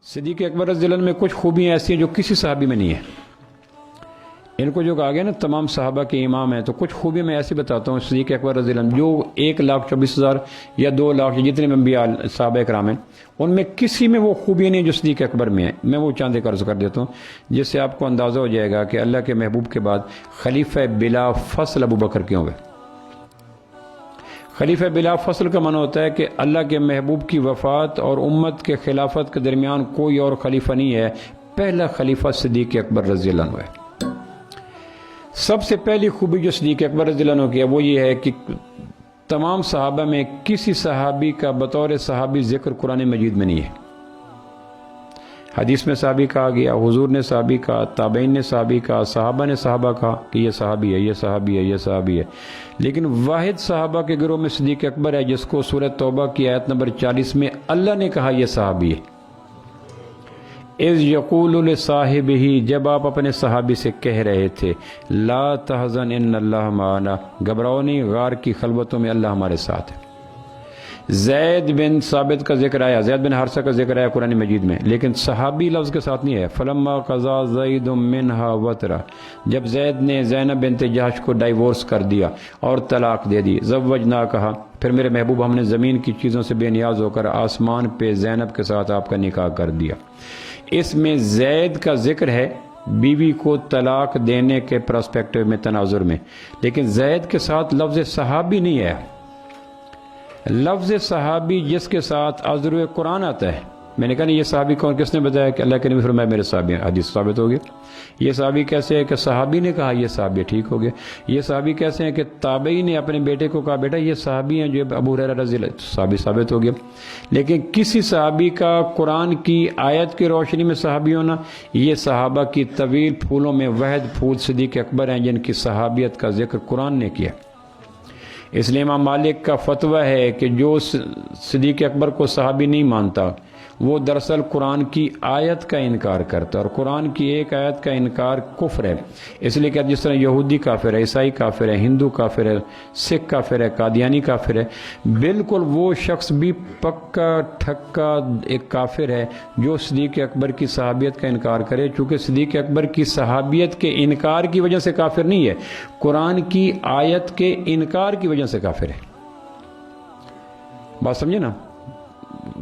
صدیق اکبر رضی اللہ عنہ میں کچھ خوبیاں ایسی ہیں جو کسی صحابی میں نہیں ہیں. ان کو جو کہا گیا نا تمام صحابہ کے امام ہیں، تو کچھ خوبیاں میں ایسی بتاتا ہوں صدیق اکبر رضی اللہ عنہ جو 1,24,000 یا 2 لاکھ جتنے میں انبیاء صحابہ کرام ہیں ان میں کسی میں وہ خوبیاں نہیں جو صدیق اکبر میں ہیں. میں وہ چاند ایک عرض کر دیتا ہوں جس سے آپ کو اندازہ ہو جائے گا کہ اللہ کے محبوب کے بعد خلیفہ بلا فصل ابو بکر کیوں ہوئے. خلیفہ بلا فصل کا معنی ہوتا ہے کہ اللہ کے محبوب کی وفات اور امت کے خلافت کے درمیان کوئی اور خلیفہ نہیں ہے، پہلا خلیفہ صدیق اکبر رضی اللہ عنہ ہے. سب سے پہلی خوبی جو صدیق اکبر رضی اللہ عنہ کی ہے وہ یہ ہے کہ تمام صحابہ میں کسی صحابی کا بطور صحابی ذکر قرآن مجید میں نہیں ہے. حدیث میں صحابی کہا گیا، حضور نے صحابی کہا، تابعین نے صحابی کہا، صحابہ نے صحابہ کہا کہ یہ صحابی ہے، یہ صحابی ہے، یہ صحابی ہے. لیکن واحد صحابہ کے گروہ میں صدیق اکبر ہے جس کو سورہ توبہ کی آیت نمبر 40 میں اللہ نے کہا یہ صحابی ہے. اذ یقول لصاحبہ، جب آپ اپنے صحابی سے کہہ رہے تھے لا تحزن ان اللہ معنا، گھبراؤ نہیں، غار کی خلوتوں میں اللہ ہمارے ساتھ ہے. زید بن ثابت کا ذکر آیا، زید بن حارثہ کا ذکر آیا قرآن مجید میں، لیکن صحابی لفظ کے ساتھ نہیں ہے. فلما قضا زید منہا وطرا، جب زید نے زینب بنت جہش کو ڈائیورس کر دیا اور طلاق دے دی، زوجنا کہا، پھر میرے محبوب ہم نے زمین کی چیزوں سے بے نیاز ہو کر آسمان پہ زینب کے ساتھ آپ کا نکاح کر دیا. اس میں زید کا ذکر ہے بیوی کو طلاق دینے کے پرسپیکٹو میں، تناظر میں، لیکن زید کے ساتھ لفظ صحابی نہیں ہے. لفظ صحابی جس کے ساتھ عذر قرآن آتا ہے. میں نے کہا نہیں یہ صحابی کون، کس نے بتایا کہ اللہ کے نبی فرمایا میرے صحابی ہیں، حدیث ثابت ہو گیا. یہ صحابی کیسے ہے کہ صحابی نے کہا یہ صحابی، ٹھیک ہو گیا. یہ صحابی کیسے ہیں کہ تابعی نے اپنے بیٹے کو کہا بیٹا یہ صحابی ہیں جو ابو ہریرہ رضی اللہ عنہ، صحابی ثابت ہو گیا. لیکن کسی صحابی کا قرآن کی آیت کی روشنی میں صحابی ہونا، یہ صحابہ کی طویل پھولوں میں واحد پھول صدیق اکبر ہیں جن کی صحابیت کا ذکر قرآن نے کیا. اس لیے امام مالک کا فتویٰ ہے کہ جو صدیق اکبر کو صحابی نہیں مانتا وہ دراصل قرآن کی آیت کا انکار کرتا ہے، اور قرآن کی ایک آیت کا انکار کفر ہے. اس لیے کہ جس طرح یہودی کافر ہے، عیسائی کافر ہے، ہندو کافر ہے، سکھ کافر ہے، قادیانی کافر ہے، بالکل وہ شخص بھی پکا ٹھکا ایک کافر ہے جو صدیق اکبر کی صحابیت کا انکار کرے. چونکہ صدیق اکبر کی صحابیت کے انکار کی وجہ سے کافر نہیں ہے، قرآن کی آیت کے انکار کی وجہ سے کافر ہے. بات سمجھے نا؟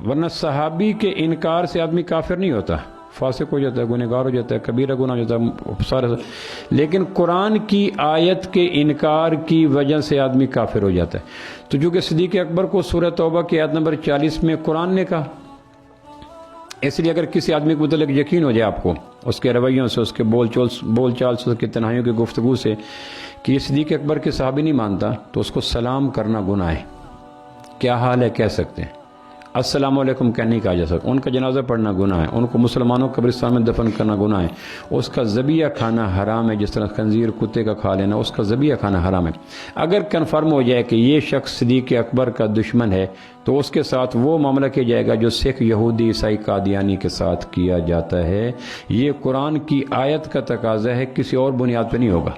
ورنہ صحابی کے انکار سے آدمی کافر نہیں ہوتا، فاسق ہو جاتا ہے، گنہگار ہو جاتا ہے، کبیرہ گناہ ہو جاتا ہے سارے. لیکن قرآن کی آیت کے انکار کی وجہ سے آدمی کافر ہو جاتا ہے. تو چونکہ صدیق اکبر کو سورہ توبہ کی آیت نمبر 40 میں قرآن نے کہا، اس لیے اگر کسی آدمی کے متعلق یقین ہو جائے آپ کو اس کے رویوں سے، اس کے بول چال سے، اس کی تنہائیوں کی گفتگو سے کہ یہ صدیق اکبر کے صحابی نہیں مانتا، تو اس کو سلام کرنا گناہ ہے. کیا حال ہے کہہ سکتے ہیں، السلام علیکم کہنے نہیں کہا جا سکتا. ان کا جنازہ پڑھنا گناہ ہے، ان کو مسلمانوں قبرستان میں دفن کرنا گناہ ہے. اس کا ذبیحہ کھانا حرام ہے، جس طرح خنزیر کتے کا کھا لینا، اس کا ذبیحہ کھانا حرام ہے. اگر کنفرم ہو جائے کہ یہ شخص صدیق اکبر کا دشمن ہے تو اس کے ساتھ وہ معاملہ کیا جائے گا جو سکھ، یہودی، عیسائی، قادیانی کے ساتھ کیا جاتا ہے. یہ قرآن کی آیت کا تقاضا ہے، کسی اور بنیاد پہ نہیں ہوگا.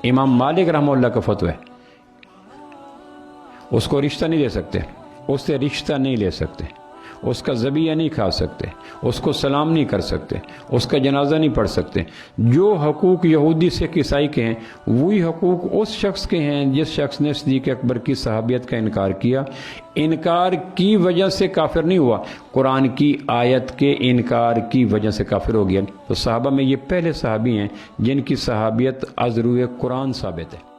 امام مالک رحمہ اللہ کا فتویٰ ہے، اس کو رشتہ نہیں دے سکتے، اس سے رشتہ نہیں لے سکتے، اس کا ذبیحہ نہیں کھا سکتے، اس کو سلام نہیں کر سکتے، اس کا جنازہ نہیں پڑھ سکتے. جو حقوق یہودی سکھ عیسائی کے ہیں وہی حقوق اس شخص کے ہیں جس شخص نے صدیق اکبر کی صحابیت کا انکار کیا. انکار کی وجہ سے کافر نہیں ہوا، قرآن کی آیت کے انکار کی وجہ سے کافر ہو گیا. تو صحابہ میں یہ پہلے صحابی ہیں جن کی صحابیت از روئے قرآن ثابت ہے.